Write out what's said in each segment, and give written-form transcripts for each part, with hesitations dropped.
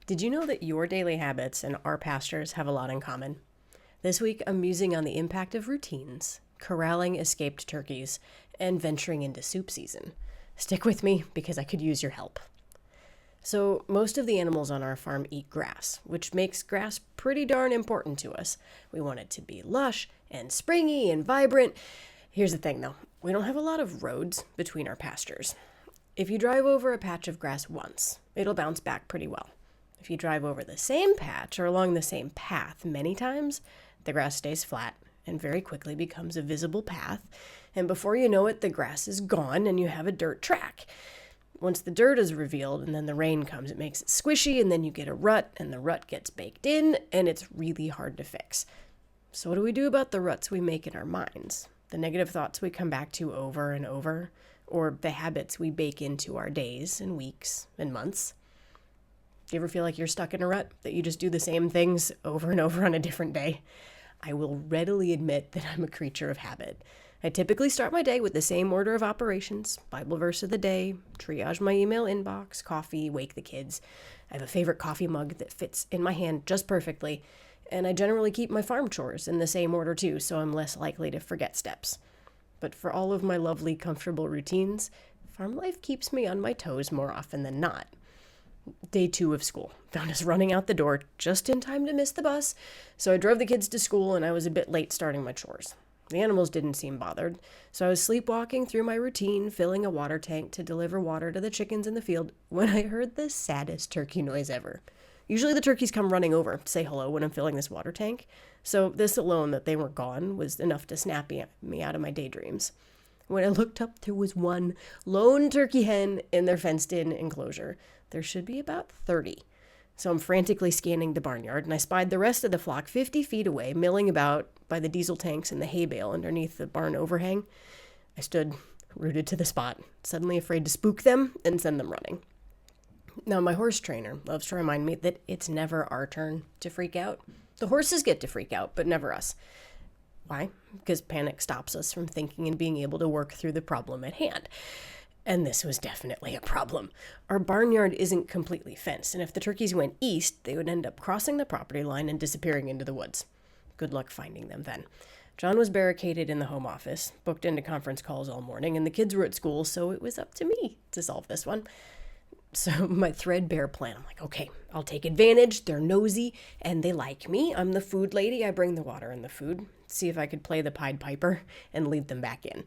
Did you know that your daily habits and our pastures have a lot in common? This week, I'm musing on the impact of routines, corralling escaped turkeys, and venturing into soup season. Stick with me because I could use your help. So, most of the animals on our farm eat grass, which makes grass pretty darn important to us. We want it to be lush and springy and vibrant. Here's the thing though, we don't have a lot of roads between our pastures. If you drive over a patch of grass once, it'll bounce back pretty well. If you drive over the same patch or along the same path many times, the grass stays flat and very quickly becomes a visible path. And before you know it, the grass is gone and you have a dirt track. Once the dirt is revealed and then the rain comes, it makes it squishy and then you get a rut and the rut gets baked in and it's really hard to fix. So what do we do about the ruts we make in our minds? The negative thoughts we come back to over and over, or the habits we bake into our days and weeks and months? Do you ever feel like you're stuck in a rut, that you just do the same things over and over on a different day? I will readily admit that I'm a creature of habit. I typically start my day with the same order of operations: Bible verse of the day, triage my email inbox, coffee, wake the kids. I have a favorite coffee mug that fits in my hand just perfectly, and I generally keep my farm chores in the same order too, so I'm less likely to forget steps. But for all of my lovely, comfortable routines, farm life keeps me on my toes more often than not. Day 2 of school found us running out the door just in time to miss the bus, so I drove the kids to school and I was a bit late starting my chores. The animals didn't seem bothered, so I was sleepwalking through my routine, filling a water tank to deliver water to the chickens in the field, when I heard the saddest turkey noise ever. Usually the turkeys come running over to say hello when I'm filling this water tank, so this alone, that they were gone, was enough to snap me out of my daydreams. When I looked up, there was one lone turkey hen in their fenced-in enclosure. There should be about 30. So I'm frantically scanning the barnyard, and I spied the rest of the flock 50 feet away, milling about by the diesel tanks and the hay bale underneath the barn overhang. I stood rooted to the spot, suddenly afraid to spook them and send them running. Now, my horse trainer loves to remind me that it's never our turn to freak out. The horses get to freak out, but never us. Why? Because panic stops us from thinking and being able to work through the problem at hand. And this was definitely a problem. Our barnyard isn't completely fenced, and if the turkeys went east, they would end up crossing the property line and disappearing into the woods. Good luck finding them then. John was barricaded in the home office, booked into conference calls all morning, and the kids were at school, so it was up to me to solve this one. So my threadbare plan, I'm like, okay, I'll take advantage. They're nosy and they like me. I'm the food lady. I bring the water and the food. See if I could play the Pied Piper and lead them back in.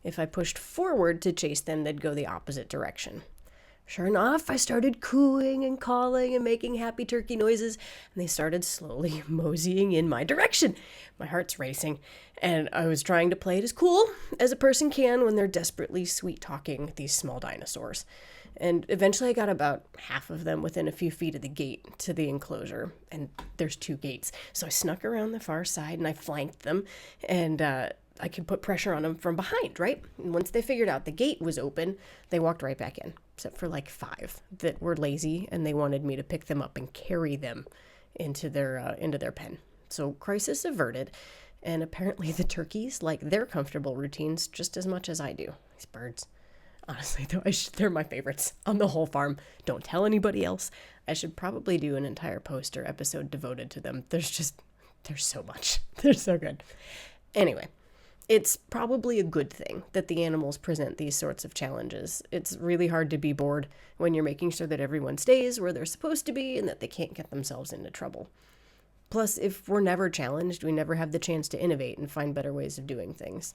If I pushed forward to chase them, they'd go the opposite direction. Sure enough, I started cooing and calling and making happy turkey noises, and they started slowly moseying in my direction. My heart's racing, and I was trying to play it as cool as a person can when they're desperately sweet-talking these small dinosaurs. And eventually I got about half of them within a few feet of the gate to the enclosure, and there's 2 gates. So I snuck around the far side and I flanked them, and I could put pressure on them from behind, right? And once they figured out the gate was open, they walked right back in, except for like 5 that were lazy and they wanted me to pick them up and carry them into their pen. So crisis averted, and apparently the turkeys like their comfortable routines just as much as I do. These birds. Honestly, though, they're my favorites on the whole farm. Don't tell anybody else. I should probably do an entire post or episode devoted to them. There's so much. They're so good. Anyway, it's probably a good thing that the animals present these sorts of challenges. It's really hard to be bored when you're making sure that everyone stays where they're supposed to be and that they can't get themselves into trouble. Plus, if we're never challenged, we never have the chance to innovate and find better ways of doing things.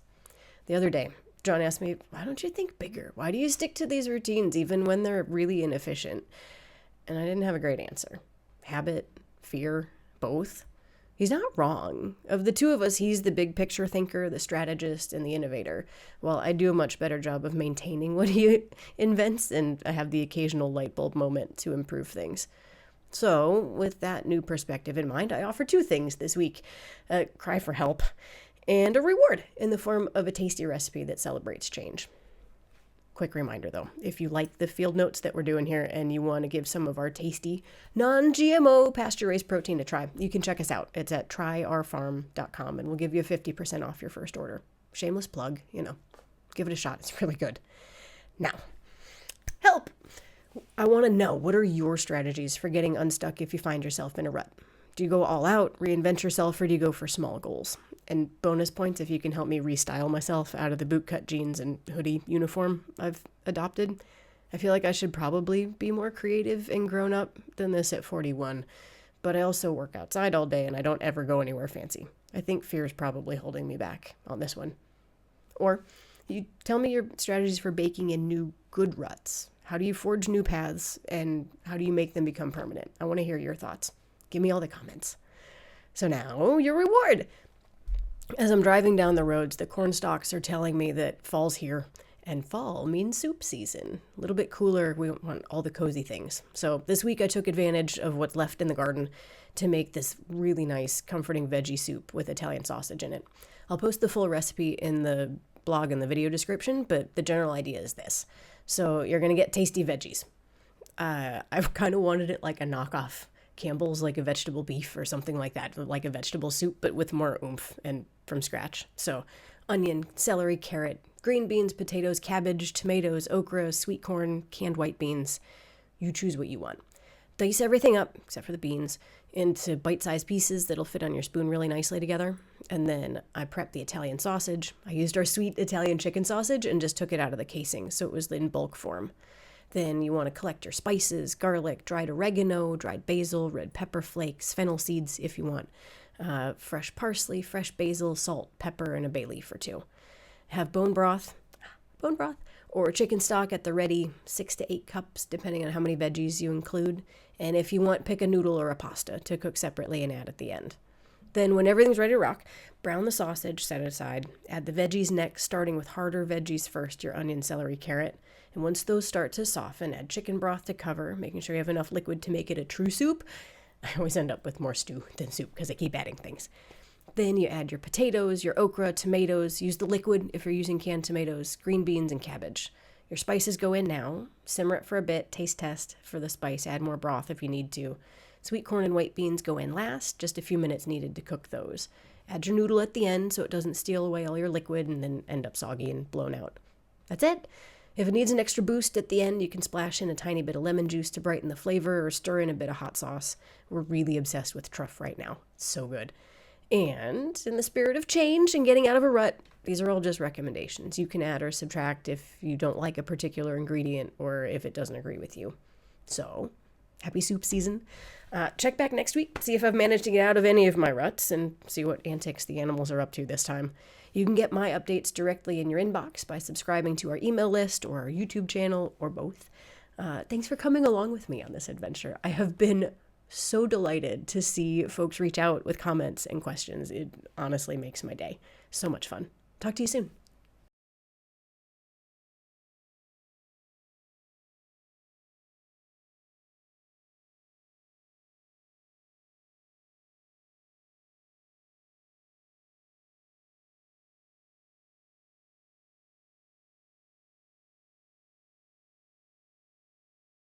The other day, John asked me, why don't you think bigger? Why do you stick to these routines even when they're really inefficient? And I didn't have a great answer. Habit, fear, both. He's not wrong. Of the 2 of us, he's the big picture thinker, the strategist, and the innovator, while I do a much better job of maintaining what he invents, and I have the occasional light bulb moment to improve things. So, with that new perspective in mind, I offer 2 things this week: a cry for help and a reward in the form of a tasty recipe that celebrates change. Quick reminder though, if you like the field notes that we're doing here and you want to give some of our tasty, non-GMO pasture-raised protein a try, you can check us out. It's at tryourfarm.com and we'll give you 50% off your first order. Shameless plug, give it a shot. It's really good. Now, help! I want to know, what are your strategies for getting unstuck if you find yourself in a rut? Do you go all out, reinvent yourself, or do you go for small goals? And bonus points if you can help me restyle myself out of the bootcut jeans and hoodie uniform I've adopted. I feel like I should probably be more creative and grown up than this at 41, but I also work outside all day and I don't ever go anywhere fancy. I think fear is probably holding me back on this one. Or you tell me your strategies for baking in new good ruts. How do you forge new paths and how do you make them become permanent? I want to hear your thoughts. Give me all the comments. So now, your reward. As I'm driving down the roads, the corn stalks are telling me that fall's here. And fall means soup season. A little bit cooler, we want all the cozy things. So this week I took advantage of what's left in the garden to make this really nice, comforting veggie soup with Italian sausage in it. I'll post the full recipe in the blog and the video description, but the general idea is this. So you're going to get tasty veggies. I've kind of wanted it like a knockoff Campbell's, like a vegetable beef or something like that, like a vegetable soup, but with more oomph and from scratch. So onion, celery, carrot, green beans, potatoes, cabbage, tomatoes, okra, sweet corn, canned white beans. You choose what you want. Dice everything up, except for the beans, into bite-sized pieces that'll fit on your spoon really nicely together. And then I prepped the Italian sausage. I used our sweet Italian chicken sausage and just took it out of the casing, so it was in bulk form. Then you want to collect your spices, garlic, dried oregano, dried basil, red pepper flakes, fennel seeds if you want, fresh parsley, fresh basil, salt, pepper, and a bay leaf or two. Have bone broth, or chicken stock at the ready, 6 to 8 cups, depending on how many veggies you include. And if you want, pick a noodle or a pasta to cook separately and add at the end. Then when everything's ready to rock, brown the sausage, set it aside. Add the veggies next, starting with harder veggies first, your onion, celery, carrot. And once those start to soften, add chicken broth to cover, making sure you have enough liquid to make it a true soup. I always end up with more stew than soup because I keep adding things. Then you add your potatoes, your okra, tomatoes. Use the liquid if you're using canned tomatoes, green beans, and cabbage. Your spices go in now. Simmer it for a bit. Taste test for the spice. Add more broth if you need to. Sweet corn and white beans go in last. Just a few minutes needed to cook those. Add your noodle at the end so it doesn't steal away all your liquid and then end up soggy and blown out. That's it. If it needs an extra boost at the end, you can splash in a tiny bit of lemon juice to brighten the flavor or stir in a bit of hot sauce. We're really obsessed with truff right now. It's so good. And in the spirit of change and getting out of a rut, these are all just recommendations. You can add or subtract if you don't like a particular ingredient or if it doesn't agree with you. So, happy soup season. Check back next week, see if I've managed to get out of any of my ruts and see what antics the animals are up to this time. You can get my updates directly in your inbox by subscribing to our email list or our YouTube channel or both. Thanks for coming along with me on this adventure. I have been so delighted to see folks reach out with comments and questions. It honestly makes my day. So much fun. Talk to you soon.